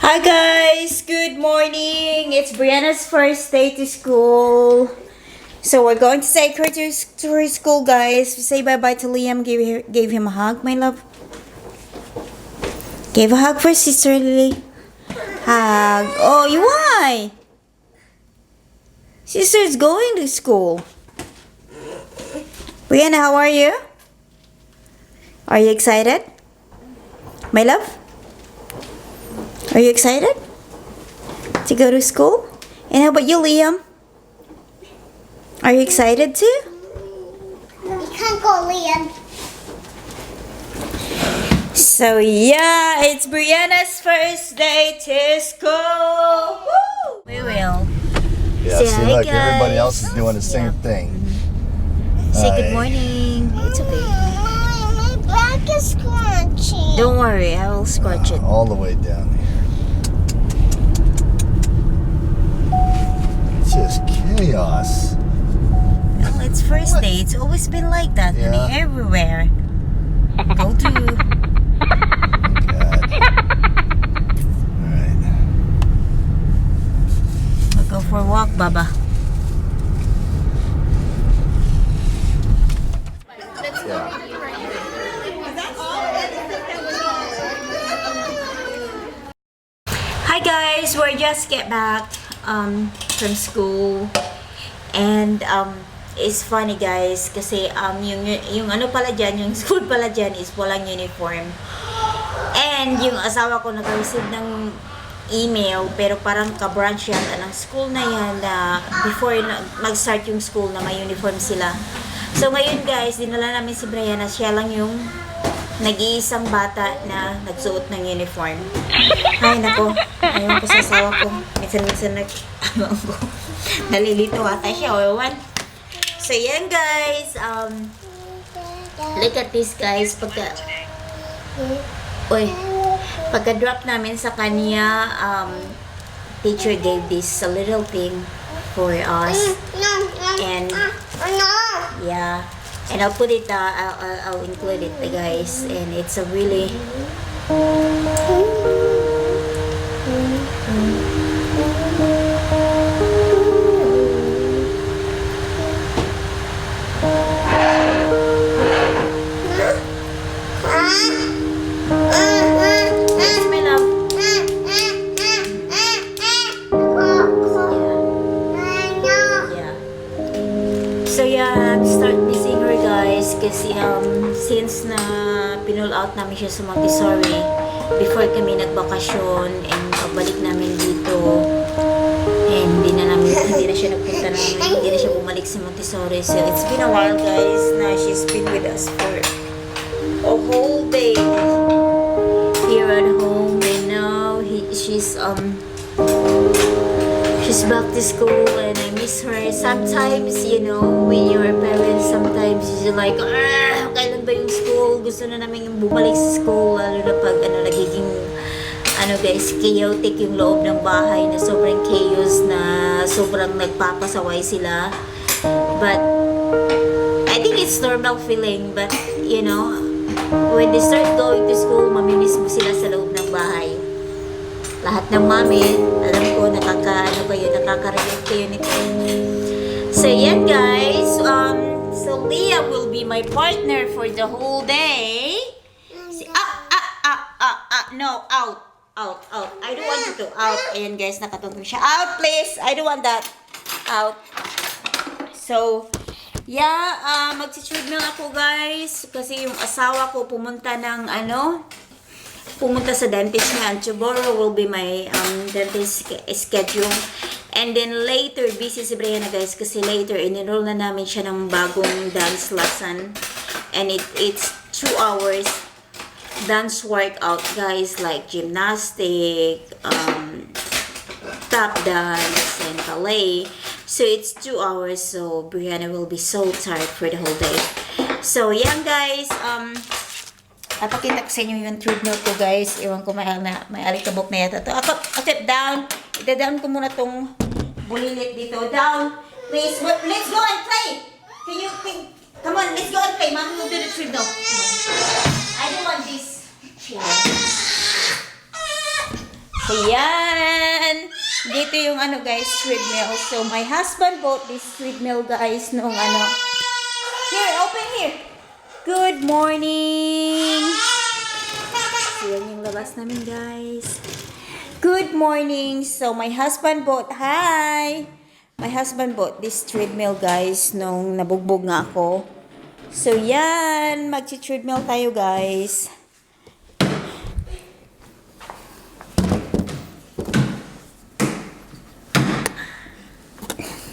Hi guys, good morning. It's Brianna's first day to school. So we're going to take her to her school, guys. Say bye-bye to Liam. Gave him a hug, my love. Gave a hug for Sister Lily. Hug. Oh, you why? Sister's going to school. Brianna, how are you? Are you excited? My love? Are you excited to go to school? And how about you, Liam? Are you excited too? You can't go, Liam. So yeah, it's Brianna's first day to school. Woo! We will. Yeah, Say see, hi, look, everybody guys. else is doing the same thing. Say good Hi. morning. It's okay. My back is scratchy. Don't worry, I will scratch it. All the way down here. It's just chaos. Well, it's first day. It's always been like that, honey. Yeah. Everywhere. Go to. God. Alright. We'll go for a walk, Baba. Yeah. Hi guys, we're just get back from school, and it's funny guys kasi yung ano pala dyan, yung school pala dyan is walang uniform, and yung asawa ko naka-receive ng email pero parang ka-branch yan ng school na yan na before mag-start yung school na may uniform sila. So ngayon guys, dinala namin si Brianna, siya lang yung nag-iisang bata na nagsuot ng uniform. Ay, nako. Ayaw ko sa asawa ko. Minsan nalilito ata siya. O, ewan. So, yan guys. Look at this guys. Pagka-drop namin sa kanya, teacher gave this a little thing for us. And, yeah. And I'll put it, I'll include it, guys. And it's a really... Yes, my love. Yeah. So yeah, start missing her guys kasi since na pinull out namin siya sa Montessori before kami nagbakasyon, and pagbalik namin dito and hindi na siya nagpunta hindi na siya bumalik sa Montessori. So it's been a while guys na she's been with us for a whole day here at home, and now she's back to school, and I miss her. Sometimes, you know, when you're parents, sometimes you're like, kailan ba yung school? Gusto na namin yung bumalik sa school, lalo na pag nagiging guys, chaotic yung loob ng bahay, na sobrang chaos, na sobrang nagpapasaway sila. But I think it's normal feeling, but you know, when they start going to school, mamimiss mo sila sa loob ng bahay. Lahat ng mami, alam ko, nakaka-relate kayo nito. So, yan guys. So, Leah will be my partner for the whole day. No, out. I don't want you to out. Ayan guys, nakatungkol siya. Out, please. I don't want that. Out. So, yeah, magsi-treadmill ako guys. Kasi yung asawa ko pumunta sa dentist niya, and tomorrow will be my dentist schedule. And then later, busy si Brianna guys, kasi later in-enroll na namin siya ng bagong dance lesson, and it's 2 hours dance workout guys, like gymnastic, tap dance, and ballet. So it's 2 hours, so Brianna will be so tired for the whole day. So yan guys, papakita ko sa inyo yung treadmill ko guys. Ewan ko, may alikabok na yata ito. Okay, down. Ita-down ko muna tong bulilit dito. Down. Please, let's go and play. Come on, let's go and play. Mommy will do the treadmill. I don't want this chair. Ayan! Dito yung ano guys, treadmill. So, my husband bought this treadmill guys nung ano. Here, open here. Good morning! So, yan yung labas namin guys. Good morning! So, my husband bought, hi! My husband bought this treadmill guys nung nabugbog nga ako. So, yan. Magchi-treadmill tayo guys.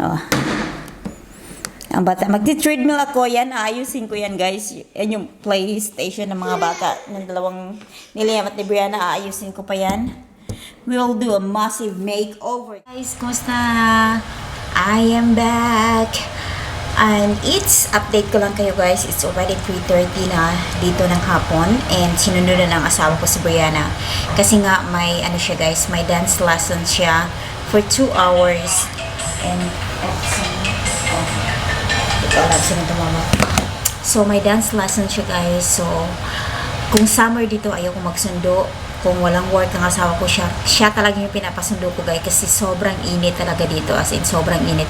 Oh. Ang bata, magti-treadmill ako yan, aayusin ko yan guys. Yan yung PlayStation ng mga bata, ng dalawang ni Liam at ni Brianna, aayusin ko pa yan. We'll do a massive makeover. Guys, kumusta? I am back. And it's, update ko lang kayo guys, it's already 3:30 na dito ng hapon. And sinunod na ng asawa ko si Brianna. Kasi nga may, ano siya guys, may dance lesson siya for 2 hours. And, so, may dance lesson siya guys. So, kung summer dito, ayaw ko magsundo. Kung walang work ang asawa ko, siya talaga yung pinapasundo ko guys. Kasi sobrang init talaga dito. As in, sobrang init.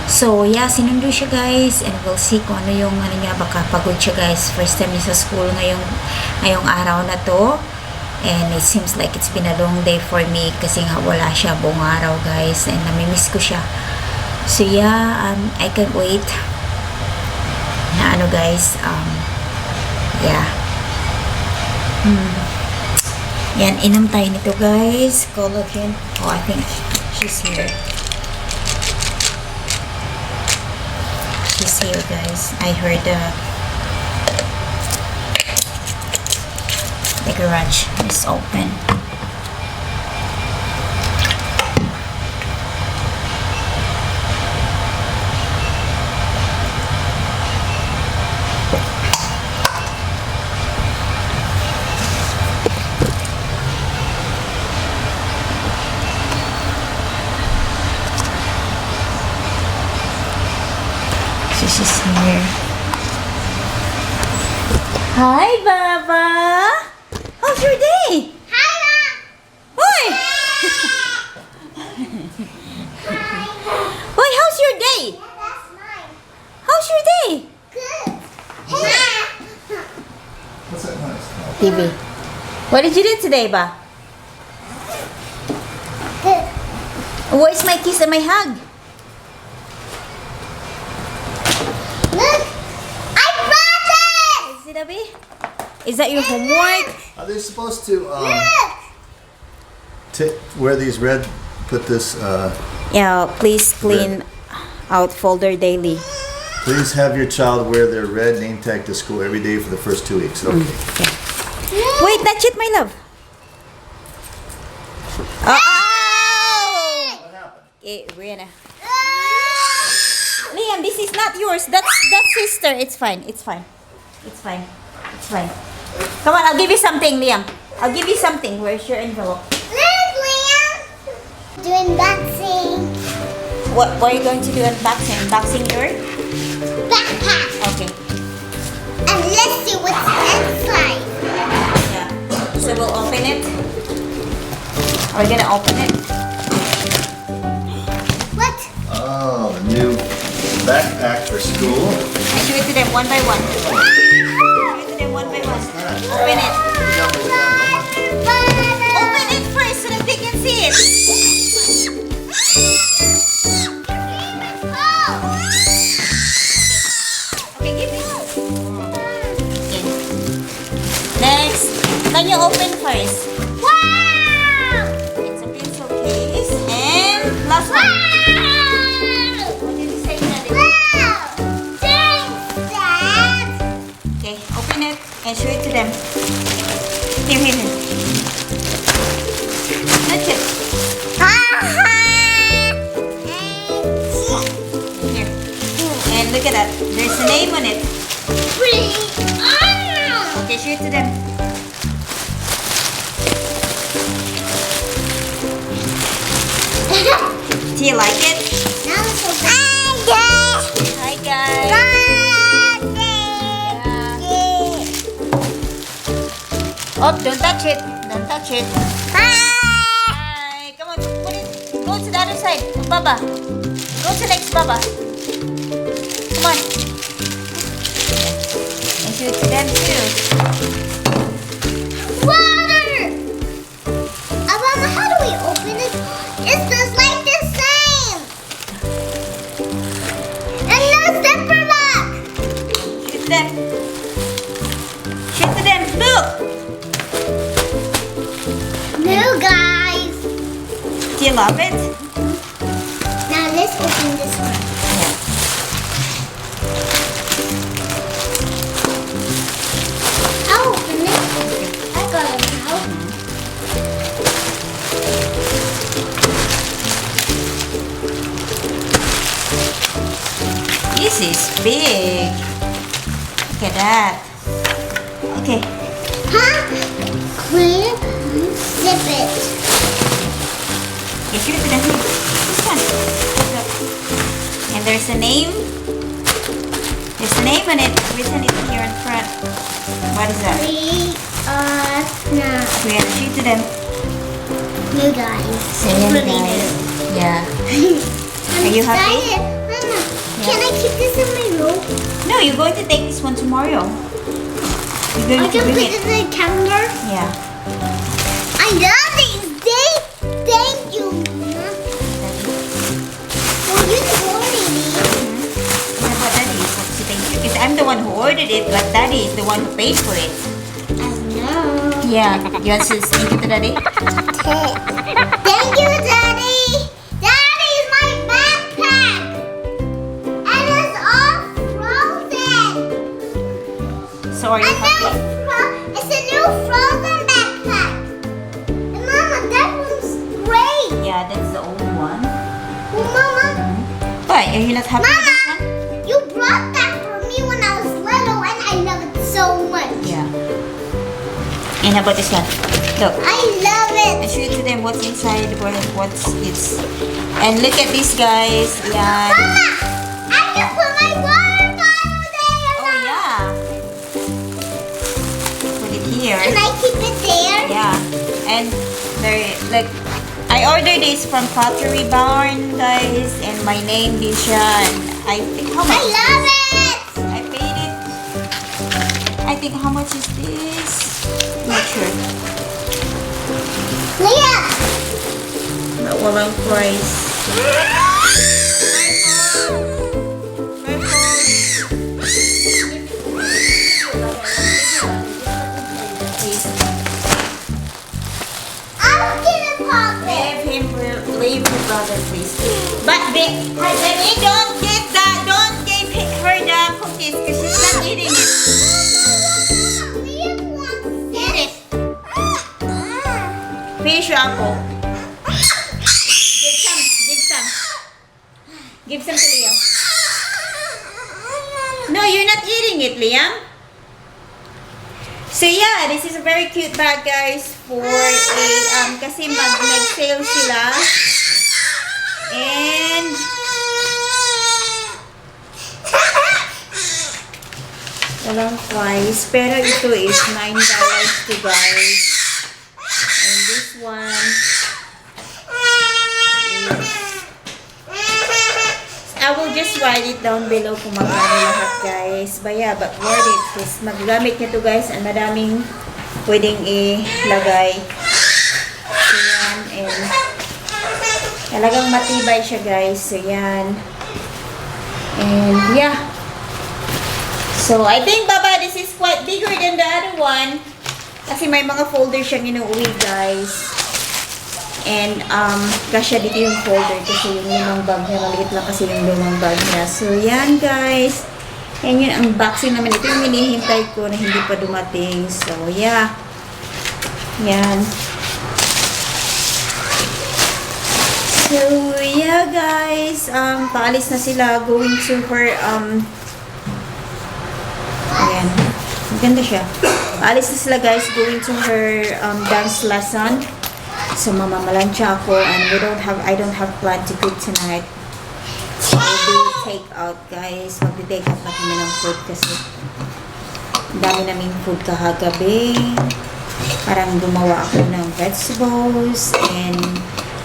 So, yeah, sinundo siya guys. And we'll see kung ano yung, ano niya, baka pagod siya guys. First time niya sa school ngayong araw na to. And it seems like it's been a long day for me kasi nga wala siya buong araw guys. And namimiss ko siya. So yeah, I can't wait na ano guys, yeah. Yan, inom tayo nito guys. Collagen. Oh, I think she's here. She's here guys. I heard the garage is open. She's here. Hi, Baba. How's your day? Hi, Mom. Hoy! Hoy, how's your day? Yeah, that's mine. How's your day? Good. Hey. What's that noise? TV. What did you do today, Ba? Good. Where's my kiss and my hug? Look, I brought it. Is it, Abby? Is that your homework? Are they supposed to Look. wear these red? Put this. Yeah, please clean out folder daily. Please have your child wear their red name tag to school every day for the first 2 weeks. Okay. Wait, that's it, my love. Oh! What happened? Okay, Brianna. Liam, this is not yours. That's sister. It's fine. It's fine. It's fine. It's fine. Come on, I'll give you something, Liam. I'll give you something. Where's your envelope? Look, Liam. Doing dancing. What are you going to do unboxing? Unboxing your Backpack. okay. And let's see what's inside. Yeah. So we'll open it. Are we gonna open it? What? Oh, the new backpack for school. I show it to them one by one. Show it to them one by one. Open it. Open it first so that they can see it. Okay, give me. Okay. Next, can you open first? Wow! It's a pencil case. And last one. What did you say, Daddy? Wow! Thanks, Dad! Okay, open it and show it to them. Here. Touch it. Here. And look at that. There's a name on it. Brianna! Okay, show it to them. Do you like it? Now it's okay. Hi, guys. Oh, don't touch it. Don't touch it. Baba. Go to next, Baba. Come on. And shoot to them too. Water! Mama, how do we open it? It's just like the same. And no zipper lock. Shoot them. Shoot to them. Look. No, guys. Do you love it? Now let's open this one. I'll open it. I got it now. This is big. Look at that. Okay. Huh? Clean, zip it. Okay, shoot it to them. This one. Look. And there's a name. There's a name on it. Written it here in front. What is that? We are now. We have to shoot to them. You guys. Say it, Really guys. Yeah. I'm Are you happy? excited. Mama, can I keep this in my room? No, you're going to take this one tomorrow. You're going I to can bring put it. it in the calendar. Yeah. I love these days. Thank you, Mama. Well, you ordered these. What about Daddy? What's the thing? Because I'm the one who ordered it, but Daddy is the one who paid for it. I know. Yeah. You want to speak it to Daddy? Thank you, Daddy. Daddy is my backpack. And it's all frozen. So are you happy? It's a new frozen backpack. And Mama, that one's great. Yeah, that's the old one. Well, Mama, Why? Are you not happy with this one? Mama, you brought that for me when I was little, and I love it so much. Yeah. And how about this one? Look. I love I it. show to them what's inside, what's it's. And look at this, guys. Yeah. Mama, I can put my water bottle there. Oh yeah. Put it here. Can I keep it there? Yeah. And there, like, I ordered this from Pottery Barn, guys, and my name is siya. And I think how much? I love it. I paid it. I think how much is this? Not sure. Leah. But walang price. I'll get a pocket. Leave him brother, please. But Benny, don't get that. Don't give her the cookies because she's not eating it. Leah wants Eat it. it. Finish your apple. Give some. Give some. Give some to Liam. No, you're not eating it, Liam. So yeah, this is a very cute bag, guys, for a kasi nag-sale sila. And walang price, pero ito is $9 to guys. And this one I will just write it down below kung magkano lahat, guys. But yeah, but worth it. Kasi magagamit nyo to, guys. Ang madaming pwedeng ilagay. So yan. And talagang matibay siya, guys. So yan. And yeah. So I think, Baba, this is quite bigger than the other one. Kasi may mga folder siyang inuuwi, guys. And, kasya dito yung folder kasi yung lumang bag niya. Maliit lang kasi yung lumang bag niya. So, yan, guys. Yan yung unboxing naman. Ito yung hinihintay ko na hindi pa dumating. So, yeah. Yan. So, yeah, guys. Paalis na sila. Going to her, ayan. Maganda siya. Paalis na sila, guys. Going to her, dance lesson. So mamamalansya ako and I don't have plan to cook tonight. So we'll do take out, guys. Magdi-take out na kami ng food kasi dami naming food kahagabi. Parang gumawa ako ng vegetables and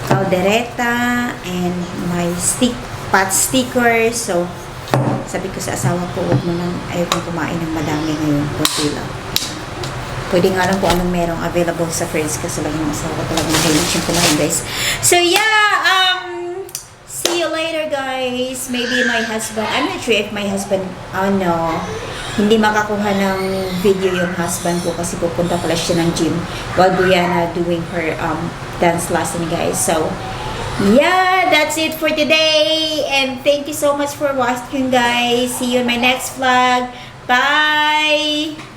caldereta and my pot sticker. So, sabi ko sa asawa ko, huwag mo nang ayaw kong kumain ng madami ngayon. Kunti lang. Pwede nga lang kung anong merong available sa friends kasi lang yung asawa talagang mahilig siyang kumain, guys. So, yeah, see you later, guys. Maybe my husband, I'm not sure if my husband, hindi makakuha ng video yung husband ko kasi pupunta pala siya ng gym while Brianna doing her dance lesson, guys. So, yeah, that's it for today. And thank you so much for watching, guys. See you in my next vlog. Bye!